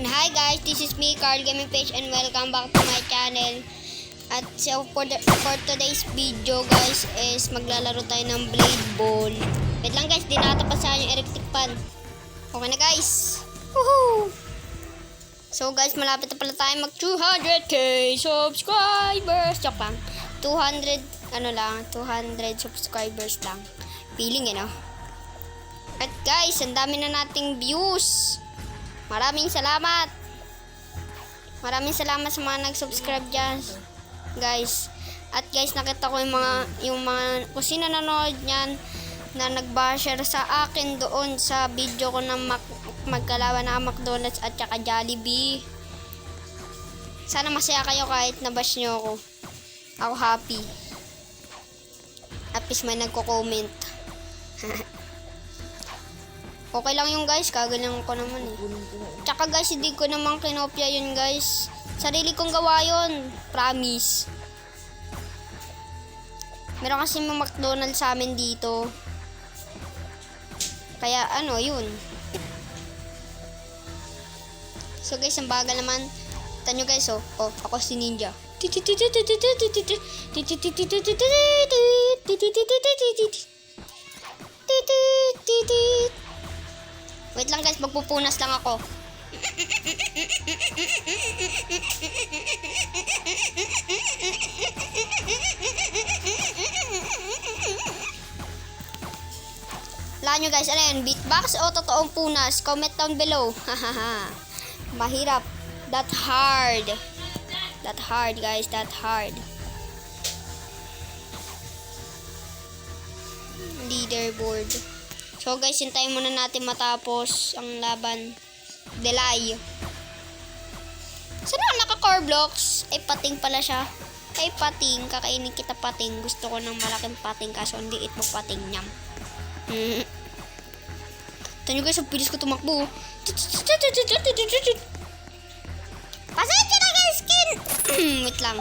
And hi guys, this is me, Carl Gaming Page, and welcome back to my channel. At so for today's video guys is maglalaro tayo ng Blade Ball. Wait lang guys, di nakatapasahan yung electric pan. Okay na guys. Woohoo! So guys, malapit na pala tayo mag 200k subscribers. Joke lang. 200 subscribers lang. Feeling no? At guys, ang dami na nating views. Maraming salamat. Maraming salamat sa mga nag-subscribe dyan, guys. At guys, nakita ko yung mga kung sino nanonood niyan na nag-basher sa akin doon sa video ko na magkalaban na McDonald's at saka Jollibee. Sana masaya kayo kahit nabash nyo ako. Ako happy. At least may nagko-comment. Okay lang yung guys, kagalang ko naman eh. Tsaka guys, hindi ko naman kinopya yun guys. Sarili kong gawa yun. Promise. Meron kasi mga McDonald's sa amin dito. Kaya ano, yun. So guys, ang bagal naman. Tanyo guys, oh, ako si Ninja. Wait lang guys, magpupunas lang ako. Wala nyo guys, ano yun? Beatbox o totoong punas? Comment down below. Mahirap. That hard. That hard guys, that hard. Leaderboard. So guys, hintayin muna natin matapos ang laban. Delay. Saan ako naka-core blocks? Ay, pating pala siya. Ay, pating. Kakainin kita pating. Gusto ko ng malaking pating kaso ang liit mo pating nyam. Tanyo guys, ang pilis ko tumakbo. Pasensya na guys, skin! Wait lang.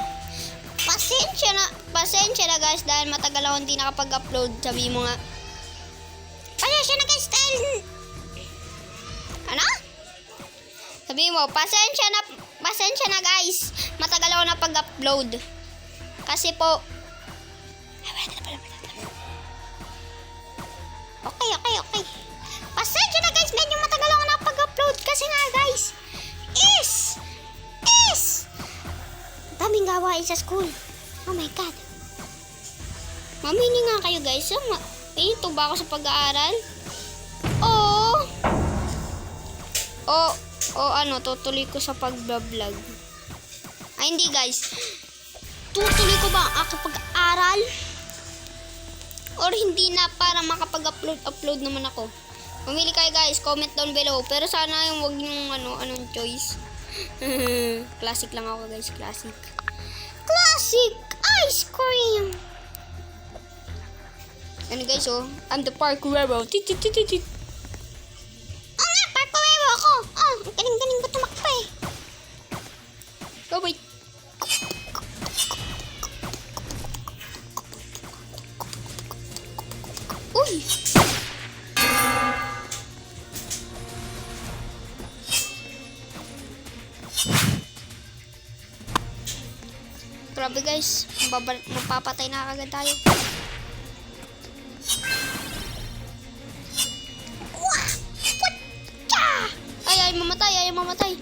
Pasensya na guys dahil matagal ako hindi nakapag-upload. Sabi mo nga. Pasensya na guys dahil... Ano? Sabi mo, pasensya na guys. Matagal ako napag-upload. Kasi po... Okay. Pasensya na guys, medyo matagal ako napag-upload. Kasi nga guys, daming gawain sa school. Oh my god. Mamini nga kayo guys. Ito ba ako sa pag-aaral? Tutuloy ko sa pag-vlog. Ay, hindi guys. Tutuloy ko ba ang aking pag-aaral? Or hindi na para makapag-upload naman ako? Mamili kayo guys, comment down below. Pero sana yung wag yung anong choice. Classic lang ako guys, classic. Classic ice cream. Ano guys, I'm the parkour hero. Parkour hero ako. Ang galing ko tumakbo eh. Oh wait. Uy. Grabe guys, mapapatay na kagad tayo. Ay, mamatay.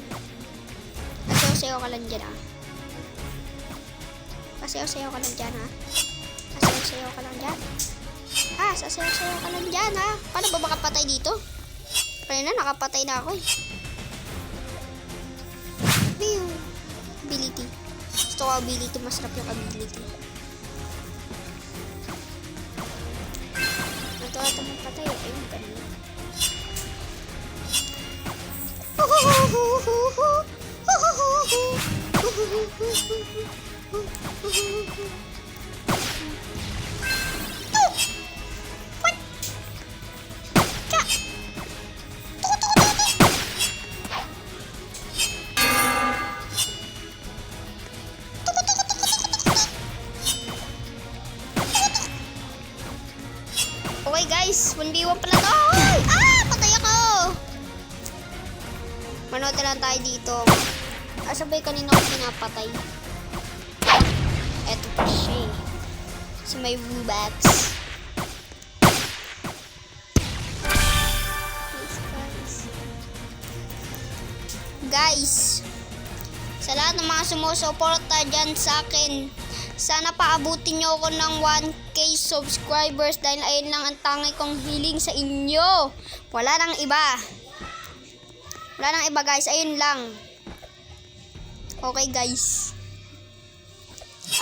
Sasayaw ka lang dyan ha. Sasayaw ka lang dyan ha. Paano ba makapatay dito? Kaya na, nakapatay na ako eh. Ability. Gusto ko ability, masarap yung ability. Ito magpatay eh. Ayun, ganun. Okay guys, 1v1 pala to. Ay! Patay ako. Manood na lang tayo dito. Sabay kanina ko pinapatay. Eto pa siya eh. Si may Rubats. Guys, sa lahat ng mga sumusuporta dyan sa akin, sana paabutin nyo ako ng 1K subscribers dahil ayun lang ang tangi kong hiling sa inyo. Wala nang iba. Wala nang iba guys, ayun lang. Okay guys.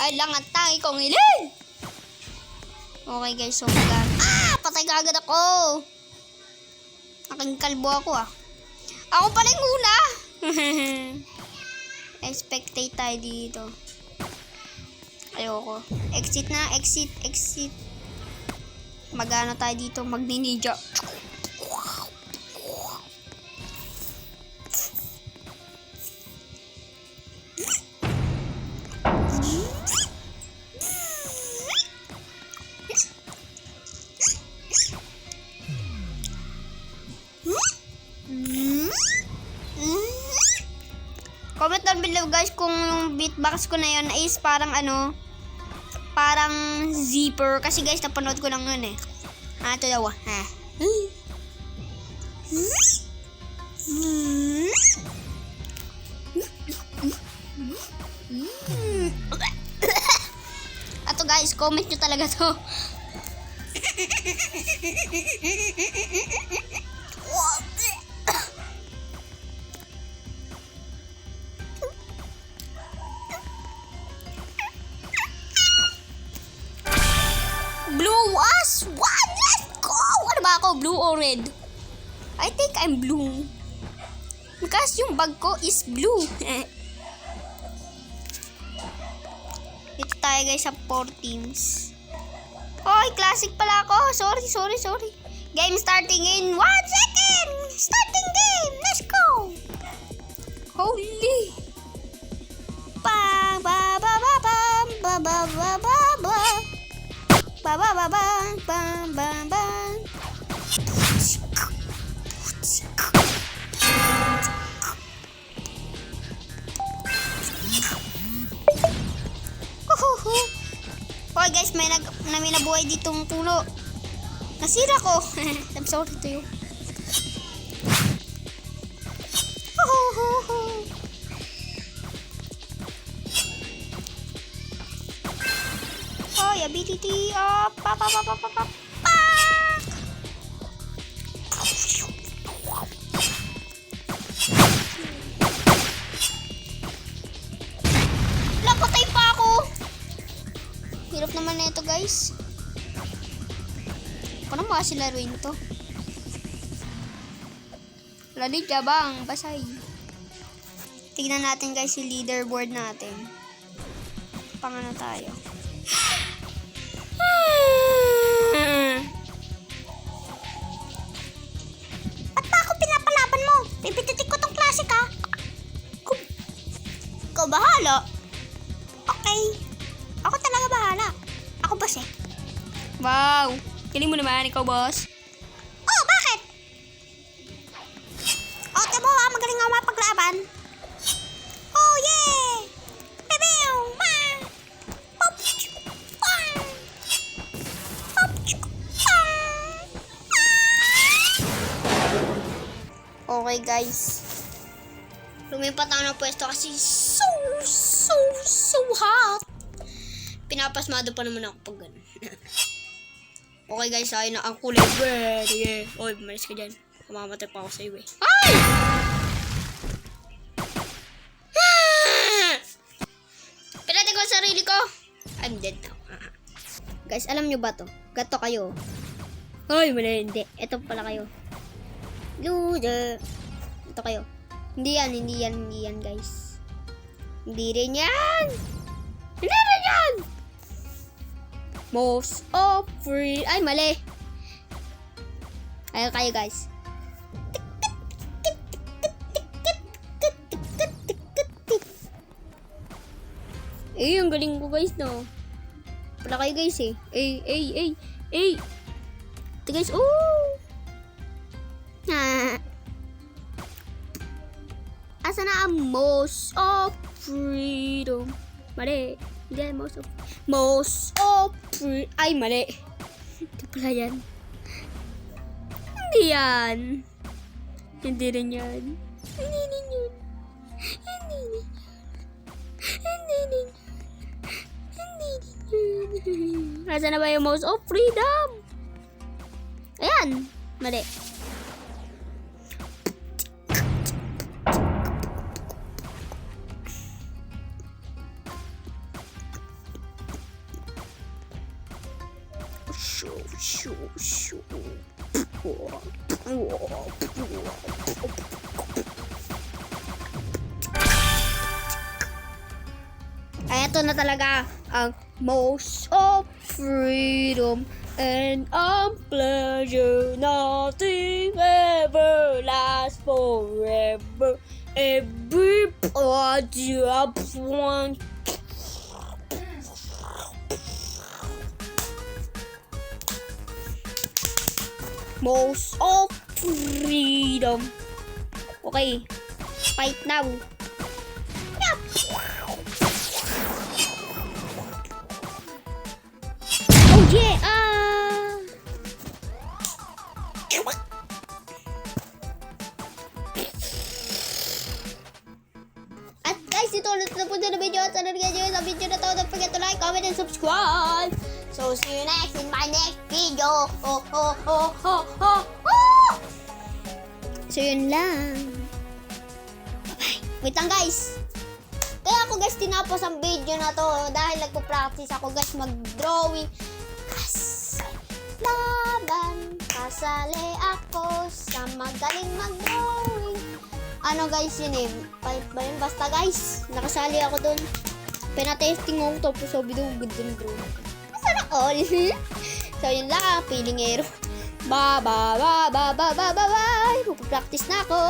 Ayun lang ang tangi kong hiling. Okay guys, so maganda. Patay agad ako. Aking kalbo ako Ako pala yung una. Spectate tayo dito. Ayoko. Exit na, exit. Magano tayo dito, magninja. Comment down below guys kung yung beatbox ko na yun is parang parang zipper. Kasi guys, napanood ko lang yun eh. Ito daw Ito guys, comment nyo talaga to. Blue as one. Let's go. Ano ba ako? Blue or red? I think I'm blue. Because yung bag ko is blue. Dito tayo guys sa 4 teams. Oy, classic pala ako. Sorry. Game starting in 1 second. Starting game. Let's go. Holy. Ba ba ba ba ba ba ba ba ba ba. Ba ba ba ba ba ba ba. Hoy guys, may nabuhay ditong puno. Nasira ko. I'm sorry to you. Hoy, ability up. Pa. Lapatay pa ako. Hirap naman na ito guys. Paano ba sila laruin to? Lalig bang basay. Tignan natin guys yung leaderboard natin. Pangano tayo. Ba't pa ako pinapalaban mo? Pipititik ko tong classic ha. Ikaw bahala. Okay. Ako talaga bahala. Ako boss eh. Wow. Galing mo naman, ikaw boss. Oh, bakit? Oh, temo magaling ako mapaglaban. Oh, yeah! Pepew! Ma! Pop! Pang! Pop! Pang! Okay guys. Lumipat ako ng pwesto kasi so hot. Pinapasmado pa naman ako pag gano'n. Okay guys, ayun na ang kulay red. Yeah. Oy, bumalis ka dyan. Mamamatay pa ako sa iyo eh. Ay! Pinatay ko ang sarili ko. I'm dead now. Guys, alam nyo ba to? Gato kayo. Ay, wala hindi. Ito pala kayo. Loser. Ito kayo. Hindi yan guys. Hindi rin yan. Hindi rin yan. Most of free. Ay, mali. Ayun kayo guys. Eh, ang galing ko guys, no? Pala kayo guys eh. Eh. Ito guys, Asa na ang most of freedom? Mali. Hindi yan, most of freedom. Ay, mali. Ito pala yan. Hindi yan. Hindi rin yan. Hindi rin yan. Hindi rin yan. Hindi rin yan. Hindi rin yan. Asa na ba yung most of freedom? Ayan. Mali. Ay, ito na talaga ang most of freedom and pleasure. Nothing ever lasts forever. Everybody up one. Most of freedom. Okay. Fight now. Oh yeah! At guys, ito ulit na po na video. At sana nag-enjoy sa video na to. Don't forget to like, comment, and subscribe. So, see you next in my next video. So, yun lang. Bye-bye. Wait lang, guys. Kaya ako, guys, tinapos ang video na to dahil nagpo-practice ako, guys, mag-drawing. Kasi laban, kasali ako sa magaling mag-drawing. Ano, guys, yun eh. Fight ba yun? Basta, guys, nakasali ako dun. Pinatesting ako to. Sabi daw, ganda ng drawing. Sana all. So, yun lang. Pilingero. Bye. Magpa-practice na ako.